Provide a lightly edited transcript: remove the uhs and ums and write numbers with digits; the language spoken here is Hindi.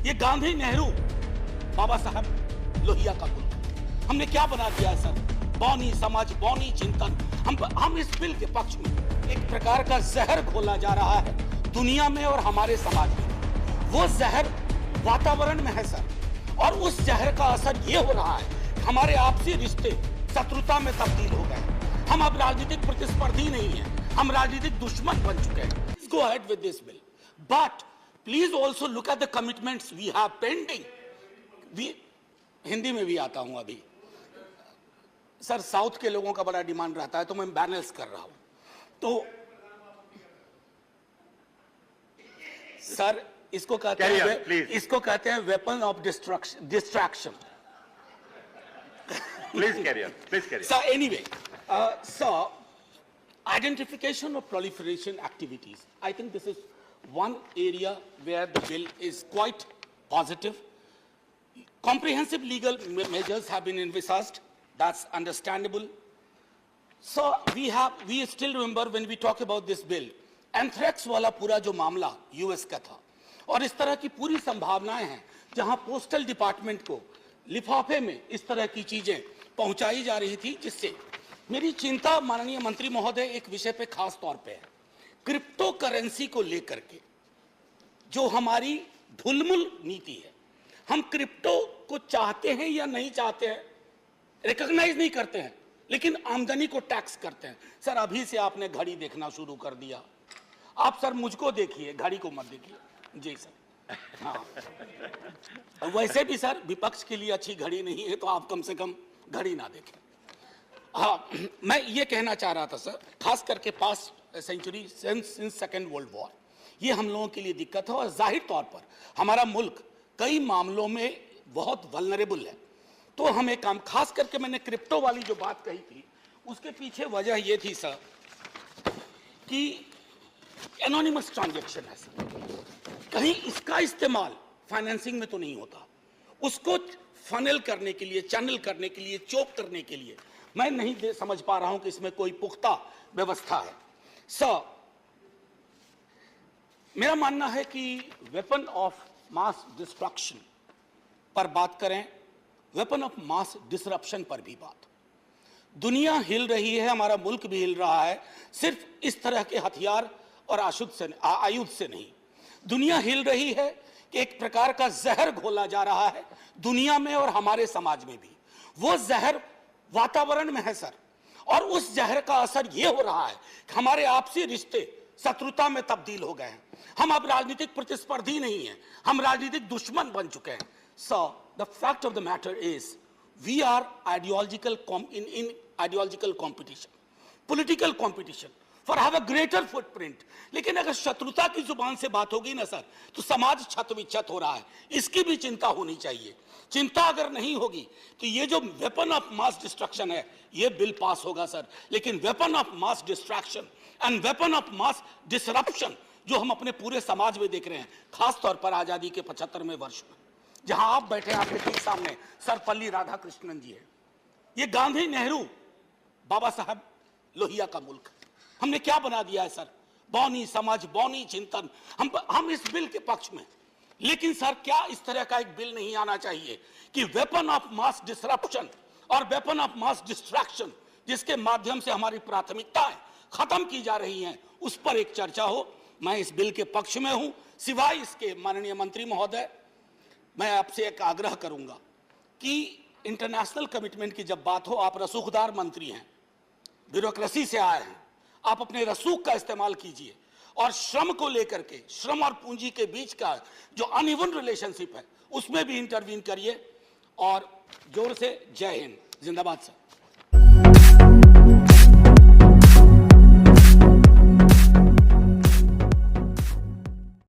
ये गांधी नेहरू बाबा साहब लोहिया का मुल्क हमने क्या बना दिया है सर? बौनी समझ, बौनी चिंतन। हम इस बिल के पक्ष में एक प्रकार का जहर घोला जा रहा है दुनिया में और हमारे समाज में। वो जहर वातावरण में है सर, और उस जहर का असर ये हो रहा है हमारे आपसी रिश्ते शत्रुता में तब्दील हो गए। हम अब राजनीतिक प्रतिस्पर्धी नहीं है, हम राजनीतिक दुश्मन बन चुके हैं। Go ahead with this bill, but please also look at the commitments we have pending. Hindi में भी आता हूं अभी सर। साउथ के लोगों का बड़ा डिमांड रहता है तो मैं बैलेंस कर रहा हूं। तो सर इसको कहते हैं weapon of distraction. Please carry on. So anyway, so identification of proliferation activities. I think this is one area where the bill is quite positive. Comprehensive legal measures have been envisaged. That's understandable. So we still remember when we talk about this bill, anthrax वाला पूरा जो मामला यूएस का था, और इस तरह की पूरी संभावनाएं हैं जहां पोस्टल डिपार्टमेंट को लिफाफे में इस तरह की चीजें पहुंचाई जा रही थी, जिससे मेरी चिंता माननीय मंत्री महोदय एक विषय पे खास तौर पे है। क्रिप्टो करेंसी को लेकर के जो हमारी ढुलमुल नीति है, हम क्रिप्टो को चाहते हैं या नहीं चाहते हैं, रिकॉग्नाइज नहीं करते हैं, लेकिन आमदनी को टैक्स करते हैं। सर अभी से आपने घड़ी देखना शुरू कर दिया। आप सर मुझको देखिए, घड़ी को मत देखिए। जी सर। हाँ, वैसे भी सर विपक्ष के लिए अच्छी घड़ी नहीं है, तो आप कम से कम घड़ी ना देखें। हाँ, मैं ये कहना चाह रहा था सर, खास करके past century since second world war, ये हम लोगों के लिए दिक्कत है, और जाहिर तौर पर हमारा मुल्क कई मामलों में बहुत वल्नरेबल है। तो हम एक काम, खास करके मैंने क्रिप्टो वाली जो बात कही थी, उसके पीछे वजह ये थी सर कि एनोनिमस ट्रांजैक्शन है सर, कहीं इसका इस्तेमाल फाइनेंसिंग में तो नहीं होता, उसको फनल करने के लिए, चैनल करने के लिए, चोक करने के लिए मैं नहीं समझ पा रहा हूं कि इसमें कोई पुख्ता व्यवस्था है। सर मेरा मानना है कि वेपन ऑफ मास डिस्ट्रक्शन पर बात करें, वेपन ऑफ मास डिसरप्शन पर भी बात। दुनिया हिल रही है, हमारा मुल्क भी हिल रहा है, सिर्फ इस तरह के हथियार और आयुध से नहीं। दुनिया हिल रही है कि एक प्रकार का जहर घोला जा रहा है दुनिया में और हमारे समाज में भी। वो जहर वातावरण में है सर, और उस जहर का असर ये हो रहा है कि हमारे आपसी रिश्ते शत्रुता में तब्दील हो गए हैं। हम अब राजनीतिक प्रतिस्पर्धी नहीं हैं, हम राजनीतिक दुश्मन बन चुके हैं। So the fact of the matter is we are in ideological competition, political competition for have a greater footprint. लेकिन अगर शत्रुता की जुबान से बात होगी ना सर, तो समाज क्षत विक्षत हो रहा है, इसकी भी चिंता होनी चाहिए। चिंता अगर नहीं होगी तो ये जो वेपन ऑफ मास डिस्ट्रक्शन है, ये बिल पास होगा सर, लेकिन weapon of mass distraction and weapon of mass disruption जो हम अपने पूरे समाज में देख रहे हैं, खास तौर पर आजादी के 75वें वर्ष में, जहां आप बैठे, आपके ठीक सामने सर्वपल्ली राधाकृष्णन जी है। ये गांधी नेहरू बाबा साहब लोहिया का मुल्क हमने क्या बना दिया है सर? बौनी समझ, बौनी चिंतन। हम इस बिल के पक्ष में, लेकिन सर क्या इस तरह का एक बिल नहीं आना चाहिए कि वेपन ऑफ मास डिसरप्शन और वेपन ऑफ मास डिस्ट्रैक्शन, जिसके माध्यम से हमारी प्राथमिकताएं खत्म की जा रही हैं, उस पर एक चर्चा हो। मैं इस बिल के पक्ष में हूं। सिवाय इसके माननीय मंत्री महोदय, मैं आपसे एक आग्रह करूंगा कि इंटरनेशनल कमिटमेंट की जब बात हो, आप रसूखदार मंत्री हैं, ब्यूरोक्रेसी से आए हैं, आप अपने रसूख का इस्तेमाल कीजिए, और श्रम को लेकर के, श्रम और पूंजी के बीच का जो अनइवन रिलेशनशिप है, उसमें भी इंटरवीन करिए। और जोर से जय हिंद, जिंदाबाद सर।